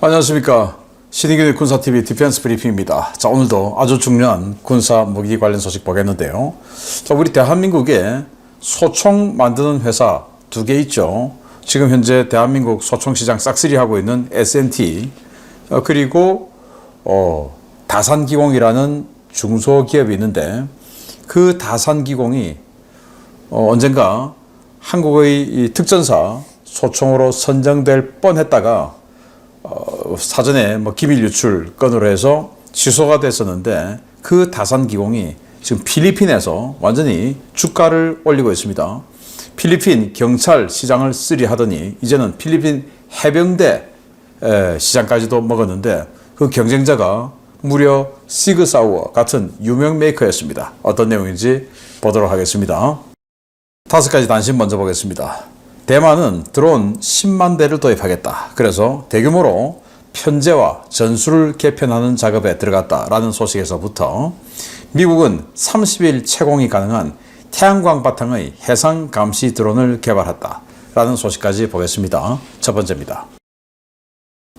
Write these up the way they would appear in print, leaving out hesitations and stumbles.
안녕하십니까. 신의균의 군사TV 디펜스 브리핑입니다. 자, 오늘도 아주 중요한 군사 무기 관련 소식 보겠는데요. 자, 우리 대한민국에 소총 만드는 회사 두 개 있죠. 지금 현재 대한민국 소총 시장 싹쓸이 하고 있는 S&T, 그리고 다산기공이라는 중소기업이 있는데, 그 다산기공이 언젠가 한국의 이 특전사 소총으로 선정될 뻔했다가 사전에 기밀 유출 건으로 해서 취소가 됐었는데, 그 다산기공이 지금 필리핀에서 완전히 주가를 올리고 있습니다. 필리핀 경찰 시장을 쓰리 하더니 이제는 필리핀 해병대 시장까지도 먹었는데, 그 경쟁자가 무려 시그사우어 같은 유명 메이커였습니다. 어떤 내용인지 보도록 하겠습니다. 5가지 단신 먼저 보겠습니다. 대만은 드론 10만 대를 도입하겠다. 그래서 대규모로 편제와 전술을 개편하는 작업에 들어갔다라는 소식에서부터, 미국은 30일 채공이 가능한 태양광 바탕의 해상 감시 드론을 개발했다라는 소식까지 보겠습니다. 첫 번째입니다.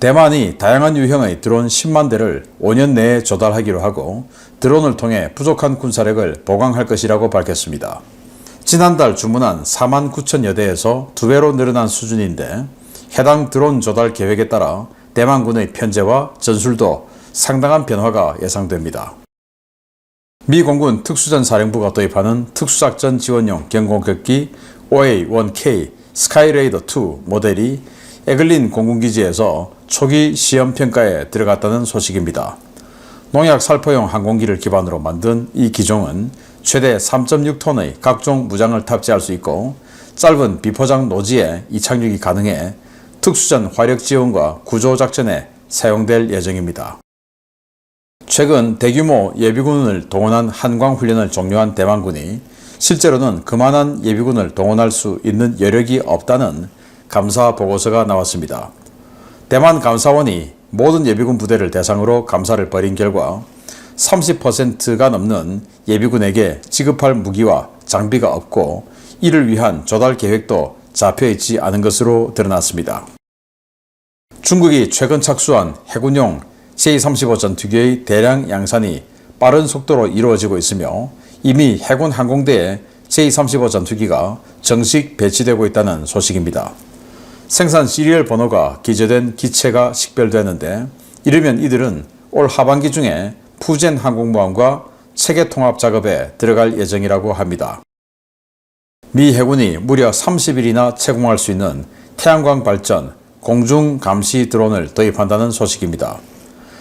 대만이 다양한 유형의 드론 10만 대를 5년 내에 조달하기로 하고, 드론을 통해 부족한 군사력을 보강할 것이라고 밝혔습니다. 지난달 주문한 4만 9천여 대에서 2배로 늘어난 수준인데, 해당 드론 조달 계획에 따라 대만군의 편제와 전술도 상당한 변화가 예상됩니다. 미 공군 특수전사령부가 도입하는 특수작전 지원용 경공격기 OA-1K 스카이레이더2 모델이 에글린 공군기지에서 초기 시험평가에 들어갔다는 소식입니다. 농약 살포용 항공기를 기반으로 만든 이 기종은 최대 3.6톤의 각종 무장을 탑재할 수 있고, 짧은 비포장 노지에 이착륙이 가능해 특수전 화력 지원과 구조작전에 사용될 예정입니다. 최근 대규모 예비군을 동원한 한광훈련을 종료한 대만군이 실제로는 그만한 예비군을 동원할 수 있는 여력이 없다는 감사 보고서가 나왔습니다. 대만 감사원이 모든 예비군 부대를 대상으로 감사를 벌인 결과 30%가 넘는 예비군에게 지급할 무기와 장비가 없고, 이를 위한 조달 계획도 잡혀있지 않은 것으로 드러났습니다. 중국이 최근 착수한 해군용 J-35 전투기의 대량 양산이 빠른 속도로 이루어지고 있으며, 이미 해군 항공대에 J-35 전투기가 정식 배치되고 있다는 소식입니다. 생산 시리얼 번호가 기재된 기체가 식별되는데, 이르면 이들은 올 하반기 중에 푸젠 항공모함과 체계 통합 작업에 들어갈 예정이라고 합니다. 미 해군이 무려 30일이나 채공할 수 있는 태양광 발전 공중 감시 드론을 도입한다는 소식입니다.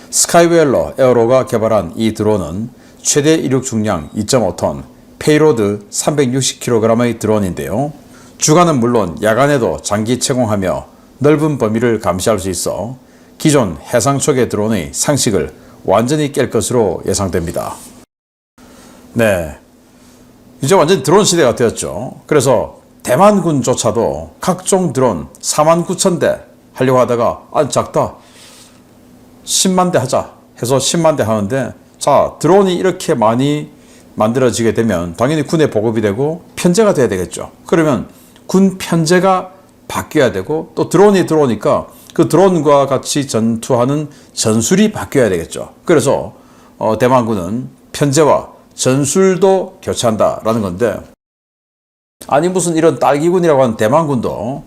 스카이웰러 에어로가 개발한 이 드론은 최대 이륙 중량 2.5톤, 페이로드 360kg의 드론인데요. 주간은 물론 야간에도 장기 채공하며 넓은 범위를 감시할 수 있어 기존 해상초계 드론의 상식을 완전히 깰 것으로 예상됩니다. 네, 이제 완전히 드론 시대가 되었죠. 그래서 대만군조차도 각종 드론 4만 9천 대 하려고 하다가 작다, 10만 대 하자 해서 10만 대 하는데, 자, 드론이 이렇게 많이 만들어지게 되면 당연히 군에 보급이 되고 편제가 돼야 되겠죠. 그러면 군 편제가 바뀌어야 되고, 또 드론이 들어오니까 그 드론과 같이 전투하는 전술이 바뀌어야 되겠죠. 그래서 대만군은 편제와 전술도 교체한다라는 건데, 아니 무슨 이런 딸기군이라고 하는 대만군도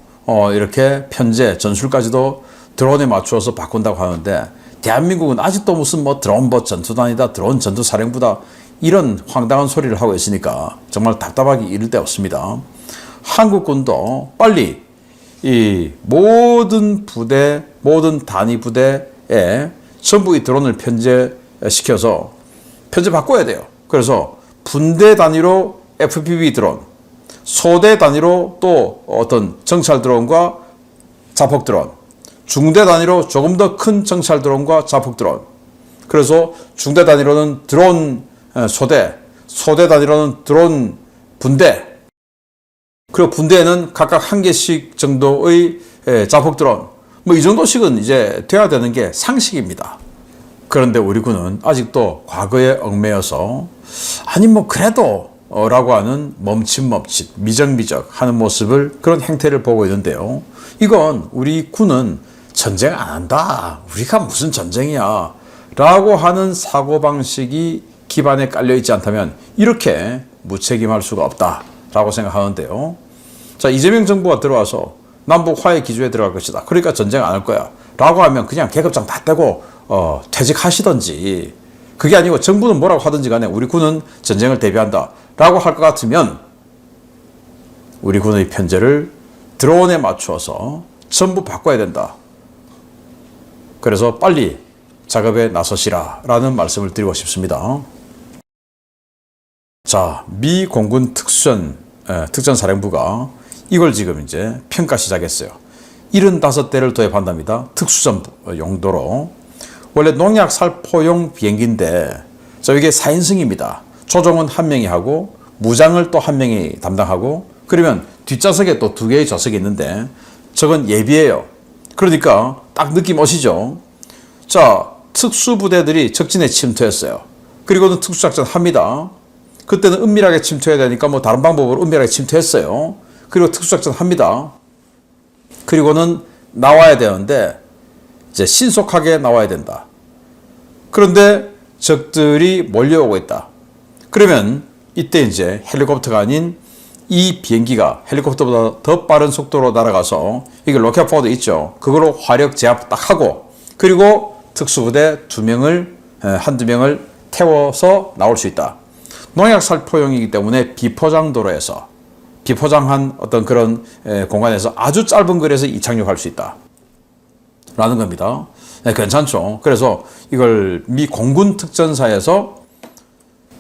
이렇게 편제, 전술까지도 드론에 맞추어서 바꾼다고 하는데, 대한민국은 아직도 무슨 드론버 전투단이다, 드론 전투사령부다, 이런 황당한 소리를 하고 있으니까 정말 답답하기 이를 데 없습니다. 한국군도 빨리 이 모든 부대, 모든 단위 부대에 전부 이 드론을 편제시켜서 편제 바꿔야 돼요. 그래서 분대 단위로 FPV 드론, 소대 단위로 또 어떤 정찰 드론과 자폭 드론, 중대 단위로 조금 더 큰 정찰 드론과 자폭 드론, 그래서 중대 단위로는 드론 소대, 소대 단위로는 드론 분대, 그리고 분대에는 각각 한 개씩 정도의 자폭 드론, 이 정도씩은 이제 돼야 되는 게 상식입니다. 그런데 우리 군은 아직도 과거에 얽매여서, 아니 그래도 라고 하는 멈칫멈칫, 미적미적 하는 모습을, 그런 행태를 보고 있는데요. 이건 우리 군은 전쟁 안 한다. 우리가 무슨 전쟁이야. 라고 하는 사고방식이 기반에 깔려있지 않다면 이렇게 무책임할 수가 없다라고 생각하는데요. 자, 이재명 정부가 들어와서 남북 화해 기조에 들어갈 것이다. 그러니까 전쟁 안 할 거야. 라고 하면 그냥 계급장 다 떼고 퇴직하시던지, 그게 아니고 정부는 뭐라고 하든지 간에 우리 군은 전쟁을 대비한다 라고 할 것 같으면 우리 군의 편제를 드론에 맞추어서 전부 바꿔야 된다. 그래서 빨리 작업에 나서시라 라는 말씀을 드리고 싶습니다. 자, 미 공군 특전사령부가 이걸 지금 이제 평가 시작했어요. 75대를 도입한답니다. 특수전 용도로. 원래 농약 살포용 비행기인데, 자, 이게 4인승입니다. 조종은 한 명이 하고, 무장을 또 한 명이 담당하고, 그러면 뒷좌석에 또 2개의 좌석이 있는데, 저건 예비예요. 그러니까 딱 느낌 오시죠? 자, 특수부대들이 적진에 침투했어요. 그리고는 특수작전 합니다. 그때는 은밀하게 침투해야 되니까 뭐 다른 방법으로 은밀하게 침투했어요. 그리고 특수작전 합니다. 그리고는 나와야 되는데 이제 신속하게 나와야 된다. 그런데 적들이 몰려오고 있다. 그러면 이때 이제 헬리콥터가 아닌 이 비행기가 헬리콥터보다 더 빠른 속도로 날아가서, 이게 로켓 포드 있죠. 그걸로 화력 제압 딱 하고, 그리고 특수부대 한두 명을 태워서 나올 수 있다. 농약 살포용이기 때문에 비포장 도로에서, 비포장한 어떤 그런 공간에서 아주 짧은 거리에서 이착륙할 수 있다 라는 겁니다. 네, 괜찮죠. 그래서 이걸 미 공군 특전사에서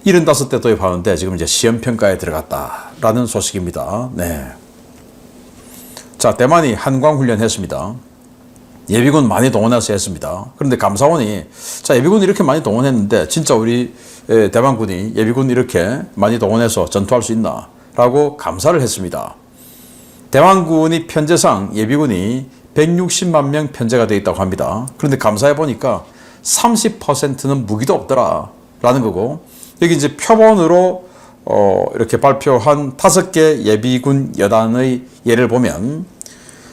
75대 도입하는데 지금 이제 시험평가에 들어갔다라는 소식입니다. 네. 자, 대만이 한광훈련 했습니다. 예비군 많이 동원해서 했습니다. 그런데 감사원이, 자, 예비군 이렇게 많이 동원했는데 진짜 우리 대만군이 예비군 이렇게 많이 동원해서 전투할 수 있나? 라고 감사를 했습니다. 대만군이 편제상 예비군이 160만 명 편제가 되어 있다고 합니다. 그런데 감사해 보니까 30%는 무기도 없더라 라는 거고, 여기 이제 표본으로 이렇게 발표한 5개 예비군 여단의 예를 보면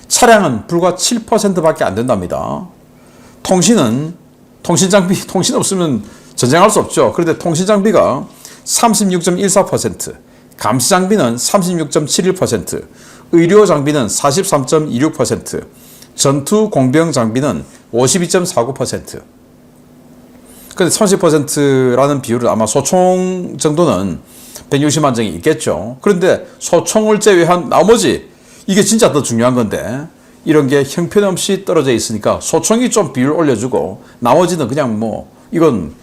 차량은 불과 7%밖에 안 된답니다. 통신 없으면 전쟁할 수 없죠. 그런데 통신 장비가 36.14%, 감시 장비는 36.71%, 의료 장비는 43.26%, 전투 공병 장비는 52.49%. 근데 30%라는 비율은 아마 소총 정도는 160만 정이 있겠죠. 그런데 소총을 제외한 나머지, 이게 진짜 더 중요한 건데, 이런 게 형편없이 떨어져 있으니까 소총이 좀 비율 올려주고 나머지는 그냥 뭐 이건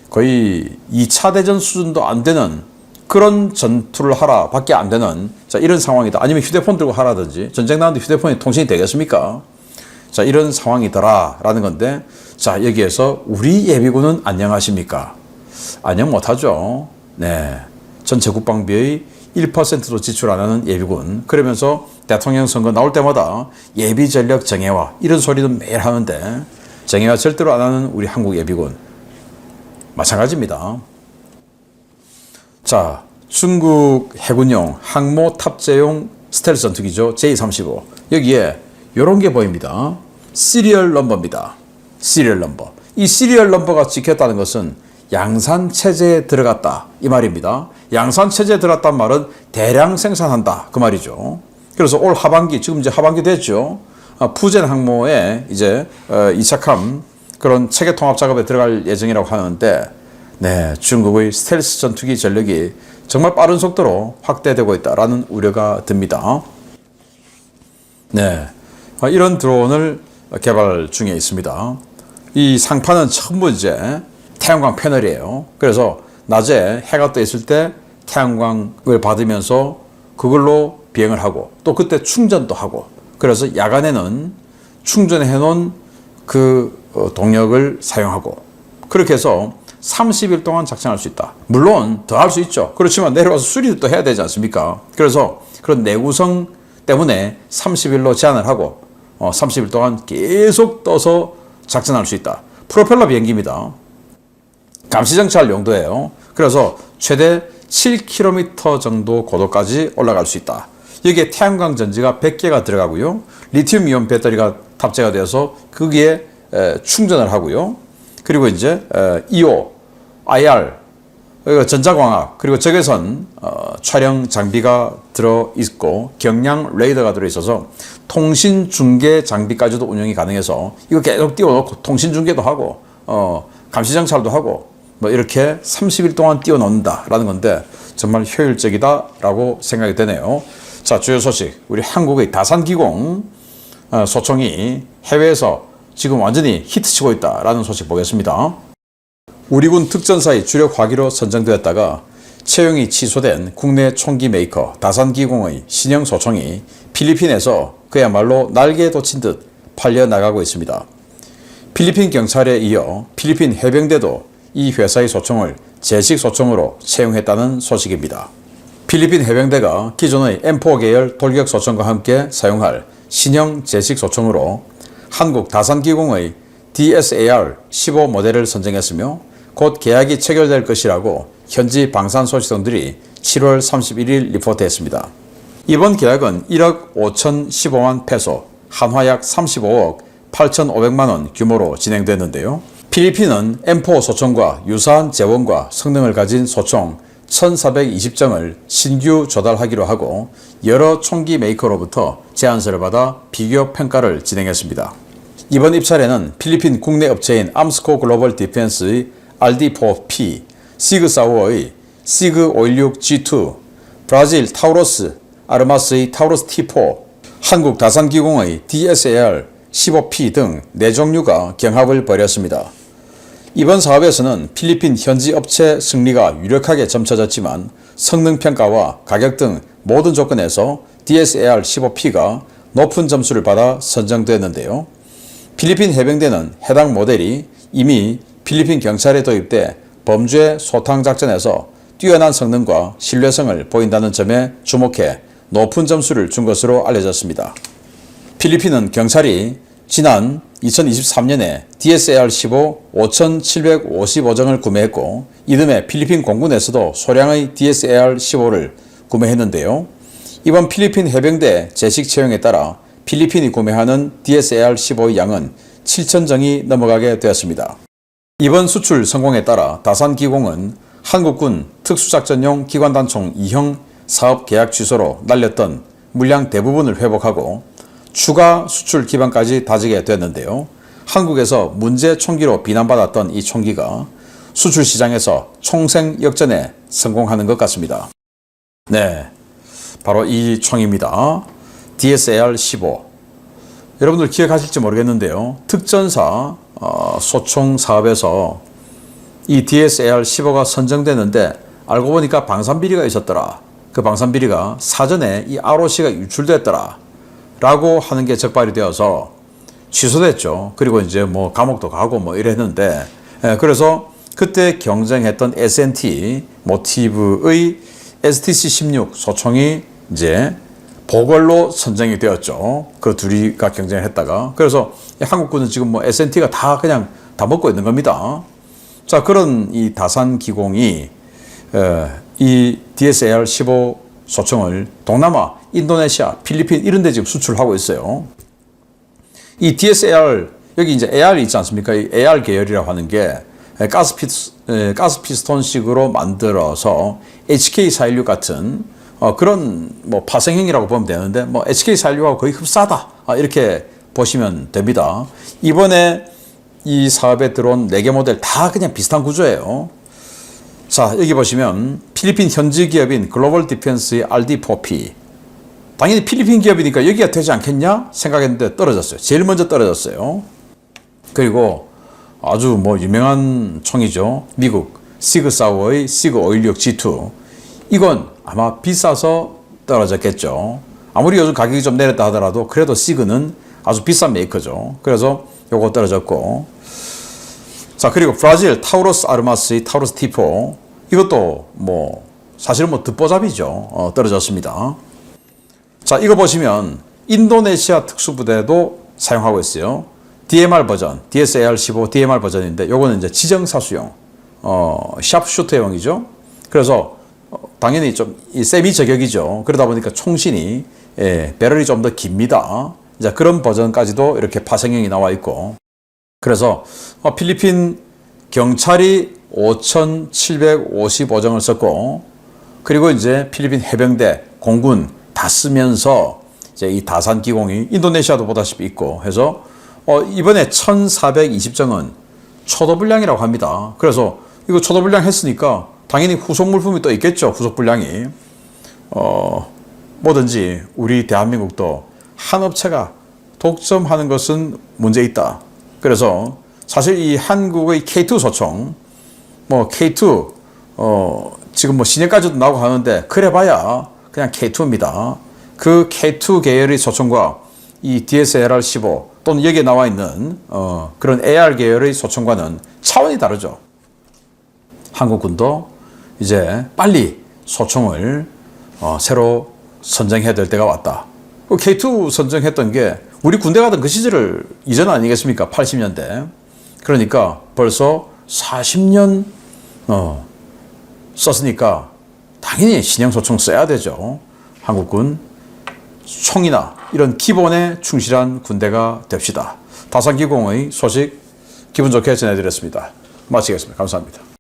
거의 2차 대전 수준도 안 되는 그런 전투를 하라 밖에 안 되는, 자, 이런 상황이다. 아니면 휴대폰 들고 하라든지, 전쟁 나는데 휴대폰이 통신이 되겠습니까? 자, 이런 상황이더라 라는 건데, 자, 여기에서 우리 예비군은 안녕하십니까? 안녕 못하죠. 네. 전체 국방비의 1%도 지출 안 하는 예비군. 그러면서 대통령 선거 나올 때마다 예비 전력 정예화 이런 소리는 매일 하는데 정예화 절대로 안 하는 우리 한국 예비군. 마찬가지입니다. 자, 중국 해군용 항모 탑재용 스텔스 전투기죠. J-35. 여기에 이런 게 보입니다. 시리얼 넘버입니다. 시리얼 넘버. 이 시리얼 넘버가 찍혔다는 것은 양산 체제에 들어갔다 이 말입니다. 양산 체제에 들어갔단 말은 대량 생산한다 그 말이죠. 그래서 올 하반기, 지금 이제 하반기 됐죠. 푸젠 항모에 이제 이착함 그런 체계 통합 작업에 들어갈 예정이라고 하는데, 네, 중국의 스텔스 전투기 전력이 정말 빠른 속도로 확대되고 있다라는 우려가 듭니다. 네, 이런 드론을 개발 중에 있습니다. 이 상판은 전부 이제 태양광 패널이에요. 그래서 낮에 해가 떠 있을 때 태양광을 받으면서 그걸로 비행을 하고, 또 그때 충전도 하고, 그래서 야간에는 충전해 놓은 그 동력을 사용하고, 그렇게 해서 30일 동안 작전할 수 있다. 물론 더 할 수 있죠. 그렇지만 내려와서 수리도 또 해야 되지 않습니까? 그래서 그런 내구성 때문에 30일로 제한을 하고 30일 동안 계속 떠서 작전할 수 있다. 프로펠러 비행기입니다. 감시정찰 용도예요. 그래서 최대 7km 정도 고도까지 올라갈 수 있다. 여기에 태양광 전지가 100개가 들어가고요. 리튬 이온 배터리가 탑재가 되어서 거기에 충전을 하고요. 그리고 이제 EO, IR, 전자광학, 그리고 적외선 촬영 장비가 들어있고 경량 레이더가 들어있어서 통신 중계 장비까지도 운영이 가능해서 이거 계속 띄워놓고 통신 중계도 하고 감시 정찰도 하고 뭐 이렇게 30일 동안 띄워놓는다라는 건데 정말 효율적이다라고 생각이 되네요. 자, 주요 소식. 우리 한국의 다산기공 소총이 해외에서 지금 완전히 히트치고 있다라는 소식 보겠습니다. 우리군 특전사의 주력 화기로 선정되었다가 채용이 취소된 국내 총기 메이커 다산기공의 신형 소총이 필리핀에서 그야말로 날개에 돋친 듯 팔려나가고 있습니다. 필리핀 경찰에 이어 필리핀 해병대도 이 회사의 소총을 제식 소총으로 채용했다는 소식입니다. 필리핀 해병대가 기존의 M4 계열 돌격 소총과 함께 사용할 신형 제식 소총으로 한국 다산기공의 DSAR-15 모델을 선정했으며 곧 계약이 체결될 것이라고 현지 방산소식통들이 7월 31일 리포트했습니다. 이번 계약은 1억 5,015만 페소, 한화 약 35억 8,500만 원 규모로 진행됐는데요. 필리핀은 M4 소총과 유사한 재원과 성능을 가진 소총 1,420정을 신규 조달하기로 하고 여러 총기 메이커로부터 제안서를 받아 비교 평가를 진행했습니다. 이번 입찰에는 필리핀 국내 업체인 암스코 글로벌 디펜스의 RD4P, 시그사우어의 시그516G2, 브라질 타우로스 아르마스의 타우로스 T4, 한국 다산기공의 DSAR-15P 등 4종류가 경합을 벌였습니다. 이번 사업에서는 필리핀 현지 업체 승리가 유력하게 점쳐졌지만 성능평가와 가격 등 모든 조건에서 DSAR-15P가 높은 점수를 받아 선정됐는데요. 필리핀 해병대는 해당 모델이 이미 필리핀 경찰에 도입돼 범죄 소탕 작전에서 뛰어난 성능과 신뢰성을 보인다는 점에 주목해 높은 점수를 준 것으로 알려졌습니다. 필리핀은 경찰이 지난 2023년에 DSAR-15 5,755정을 구매했고 이듬해 필리핀 공군에서도 소량의 DSAR-15를 구매했는데요. 이번 필리핀 해병대 제식 채용에 따라 필리핀이 구매하는 DSAR-15의 양은 7,000정이 넘어가게 되었습니다. 이번 수출 성공에 따라 다산기공은 한국군 특수작전용 기관단총 2형 사업 계약 취소로 날렸던 물량 대부분을 회복하고 추가 수출 기반까지 다지게 됐는데요. 한국에서 문제 총기로 비난받았던 이 총기가 수출 시장에서 총생 역전에 성공하는 것 같습니다. 네, 바로 이 총입니다. DSAR-15. 여러분들 기억하실지 모르겠는데요. 특전사 소총 사업에서 이 DSAR-15가 선정되는데 알고 보니까 방산비리가 있었더라. 그 방산비리가 사전에 이 ROC가 유출됐더라. 라고 하는 게 적발이 되어서 취소됐죠. 그리고 이제 뭐 감옥도 가고 뭐 이랬는데, 그래서 그때 경쟁했던 S&T 모티브의 STC-16 소총이 이제 보궐로 선정이 되었죠. 그 둘이가 경쟁을 했다가. 그래서 한국군은 지금 뭐 S&T가 다 그냥 다 먹고 있는 겁니다. 자, 그런 이 다산기공이 이 DSAR-15 소총을 동남아, 인도네시아, 필리핀 이런 데 지금 수출하고 있어요. 이 DSAR, 여기 이제 AR이 있지 않습니까? 이 AR 계열이라고 하는 게 가스 피스톤식으로 만들어서 HK416 같은 그런 뭐 파생형이라고 보면 되는데 뭐 HK416하고 거의 흡사하다 이렇게 보시면 됩니다. 이번에 이 사업에 들어온 4개 모델 다 그냥 비슷한 구조예요. 자, 여기 보시면 필리핀 현지 기업인 글로벌 디펜스의 RD4P. 당연히 필리핀 기업이니까 여기가 되지 않겠냐 생각했는데 떨어졌어요. 제일 먼저 떨어졌어요. 그리고 아주 뭐 유명한 총이죠. 미국 시그사우어의 시그516G2. 이건 아마 비싸서 떨어졌겠죠. 아무리 요즘 가격이 좀 내렸다 하더라도 그래도 시그는 아주 비싼 메이커죠. 그래서 요거 떨어졌고. 자, 그리고 브라질 타우로스 아르마스의 타우로스 T4. 이것도 뭐 사실은 뭐 듣보잡이죠. 떨어졌습니다. 자, 이거 보시면 인도네시아 특수부대도 사용하고 있어요. DMR 버전, DSAR-15 DMR 버전인데 요거는 이제 지정사수용, 샤프슈터용이죠. 그래서 당연히 좀 이 세미 저격이죠. 그러다 보니까 총신이 배럴이 좀 더 깁니다. 이제 그런 버전까지도 이렇게 파생형이 나와 있고, 그래서 필리핀 경찰이 5,755정을 썼고, 그리고 이제 필리핀 해병대, 공군 다 쓰면서 이제 이 다산 기공이 인도네시아도 보다시피 있고 해서 이번에 1,420정은 초도 분량이라고 합니다. 그래서 이거 초도 분량 했으니까 당연히 후속 물품이 또 있겠죠. 후속 분량이. 뭐든지 우리 대한민국도 한 업체가 독점하는 것은 문제 있다. 그래서 사실 이 한국의 K2 소총, K2 지금 신형까지도 나오고 하는데 그래봐야 그냥 K2입니다. 그 K2 계열의 소총과 이 DSLR-15 또는 여기에 나와 있는 그런 AR 계열의 소총과는 차원이 다르죠. 한국군도 이제 빨리 소총을 새로 선정해야 될 때가 왔다. K2 선정했던 게 우리 군대 가던 그 시절 이전 아니겠습니까? 80년대. 그러니까 벌써 40년 썼으니까 당연히 신형 소총 써야 되죠. 한국군 총이나 이런 기본에 충실한 군대가 됩시다. 다산기공의 소식 기분 좋게 전해드렸습니다. 마치겠습니다. 감사합니다.